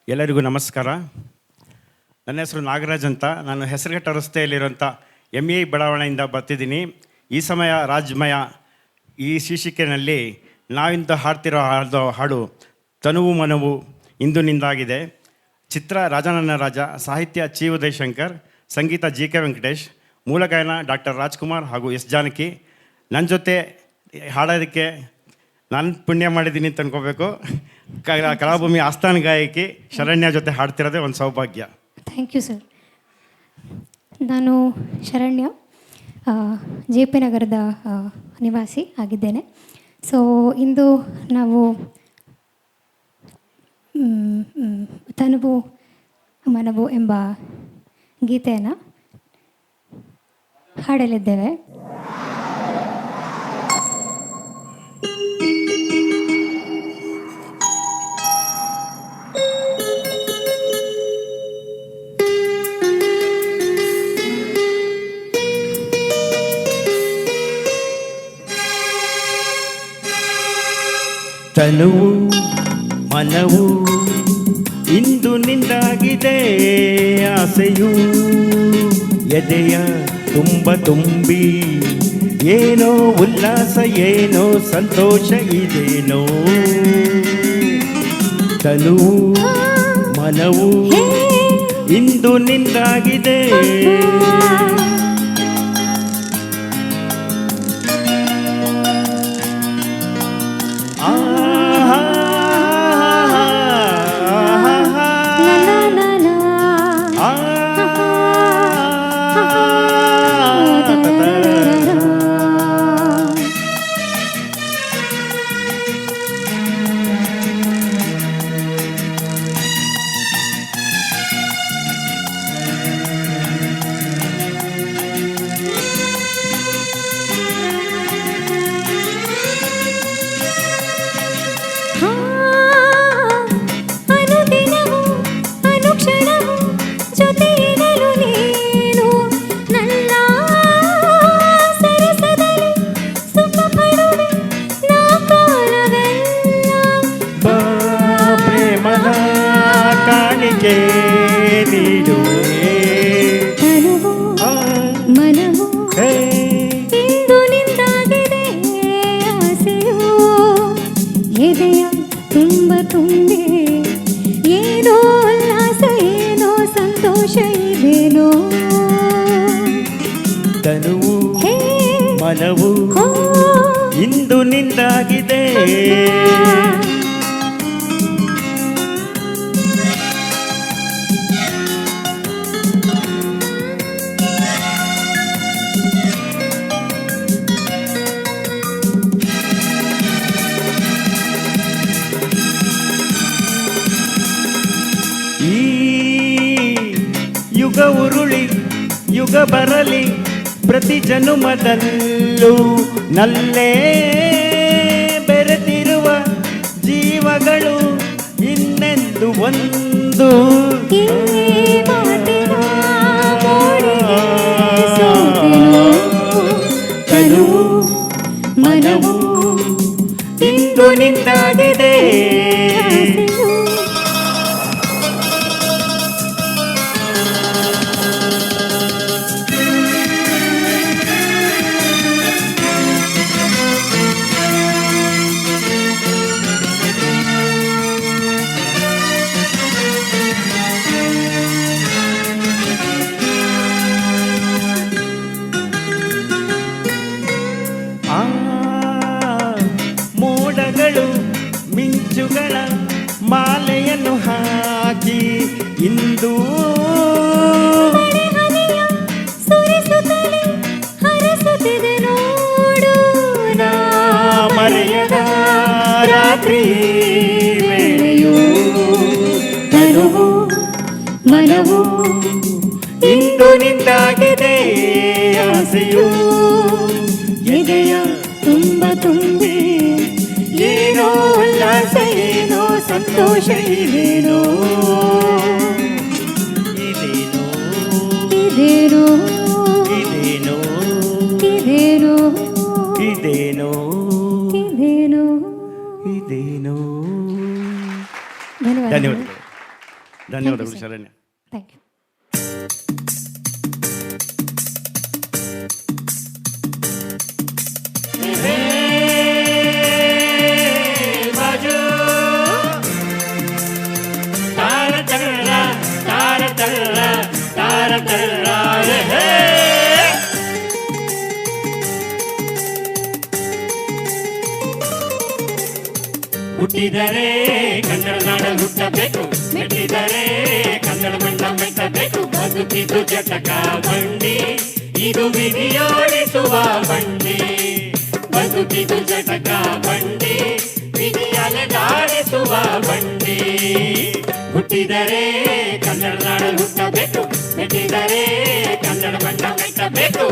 ಎಲ್ಲರಿಗೂ ನಮಸ್ಕಾರ. ನನ್ನ ಹೆಸರು ನಾಗರಾಜ್ ಅಂತ. ನಾನು ಹೆಸರುಘಟ್ಟ ರಸ್ತೆಯಲ್ಲಿರುವಂಥ ME ಬಡಾವಣೆಯಿಂದ ಬರ್ತಿದ್ದೀನಿ. ಈ ಸಮಯ ರಾಜ್ಮಯ ಈ ಶೀರ್ಷಿಕೆಯಲ್ಲಿ ನಾವಿಂದು ಹಾಡ್ತಿರೋ ಹಾಡು ತನುವು ಮನವು ಇಂದು ನಿಂದಾಗಿದೆ. ಚಿತ್ರ ರಾಜನನ್ನ ರಾಜ, ಸಾಹಿತ್ಯ ಚಿ ಉದಯಶಂಕರ್, ಸಂಗೀತ JK ವೆಂಕಟೇಶ್, ಮೂಲ ಗಾಯನ ಡಾಕ್ಟರ್ ರಾಜ್ಕುಮಾರ್ ಹಾಗೂ S ಜಾನಕಿ. ನನ್ನ ಜೊತೆ ಹಾಡೋದಕ್ಕೆ ನಾನು ಪುಣ್ಯ ಮಾಡಿದ್ದೀನಿ ಅಂತ ಅನ್ಕೋಬೇಕು. ಕಲಾಭೂಮಿ ಆಸ್ಥಾನ ಗಾಯಕಿ ಶರಣ್ಯ ಜೊತೆ ಹಾಡ್ತಿರೋದೇ ಒಂದು ಸೌಭಾಗ್ಯ. Thank you sir. ನಾನು ಶರಣ್ಯ, JP ನಗರದ ನಿವಾಸಿ ಆಗಿದ್ದೇನೆ. ಸೊ ಇಂದು ನಾವು ತನುವು ಮನವು ಎಂಬ ಗೀತೆಯನ್ನು ಹಾಡಲಿದ್ದೇವೆ. ತನುವು ಮನವು ಇಂದು ನಿಂದಾಗಿದೆ, ಆಸೆಯು ಎದೆಯ ತುಂಬಿ ಏನೋ ಉಲ್ಲಾಸ, ಏನೋ ಸಂತೋಷ ಇದೇನೋ. ತನುವು ಮನವು ಇಂದು ನಿಂದಾಗಿದೆ, ತುಂಬಿ ಏನೋ ಉಲ್ಲಾಸ, ಏನೋ ಸಂತೋಷ ಇದೇನೋ. ತನುವು ಮನವು ಇಂದು ನಿಂದಾಗಿದೆ, ಯುಗ ಉರುಳಿ ಯುಗ ಬರಲಿ ಪ್ರತಿ ಜನುಮದಲ್ಲೂ ನಲ್ಲೇ ಬೆರೆತಿರುವ ಜೀವಗಳು ಇನ್ನೆಂದು ಒಂದು. ತನುವು ಮನವು ಇಂದು ನಿಂತಾಗಿದೆ, ಮೋಡಗಳು ಮಿಂಚುಗಳ ಮಾಲೆಯನ್ನು ಹಾಕಿ ಇಂದು ಹರಸುತ್ತಿದೆ ನೋಡು, ಮರೆಯದ ರಾತ್ರಿ ವೇಳೆಯು. ತನುವು ಮನವು ಇಂದು ನಿಂದಾಗಿದೆ, ಆಸೆಯು ಎದೆಯ ತುಂಬಿ ಏನೋ ಉಲ್ಲಾಸ, ಏನೋ ಸಂತೋಷ ಇದೇನೋ. ಇದೇನೋ ಇದೇನೋ ಇದೇನೋ ಇದೇನೋ ಇದೇನೋ ಇದೇನೋ ಇದೇನೋ. ಧನ್ಯವಾದಗಳು. ಧನ್ಯವಾದಗಳು. ಧನ್ಯವಾದಗಳು ಶರಣ್ಯ. Thank you. ಹುಟ್ಟಿದರೆ ಕನ್ನಡ ನಾಡಲ್ಲಿ ಹುಟ್ಟಬೇಕು, ಮೆಟ್ಟಿದರೆ ಕನ್ನಡ ಮಣ್ಣ ಮೆಟ್ಟಬೇಕು. ಬದುಕಿದು ಜಟಕ ಬಂಡಿ, ಇದು ವಿಧಿಯೋಡಿಸುವ ಬಂಡಿ. ಬದುಕಿದು ಜಟಕ ಬಂಡಿ, ವಿಧಿಯಲೆದಾಡಿಸುವ ಬಂಡಿ. ಹುಟ್ಟಿದರೆ ಕನ್ನಡ ನಾಡಲ್ಲಿ ಹುಟ್ಟಬೇಕು, ಮೆಟ್ಟಿದರೆ ಕನ್ನಡ ಮಣ್ಣ ಮೆಟ್ಟಬೇಕು.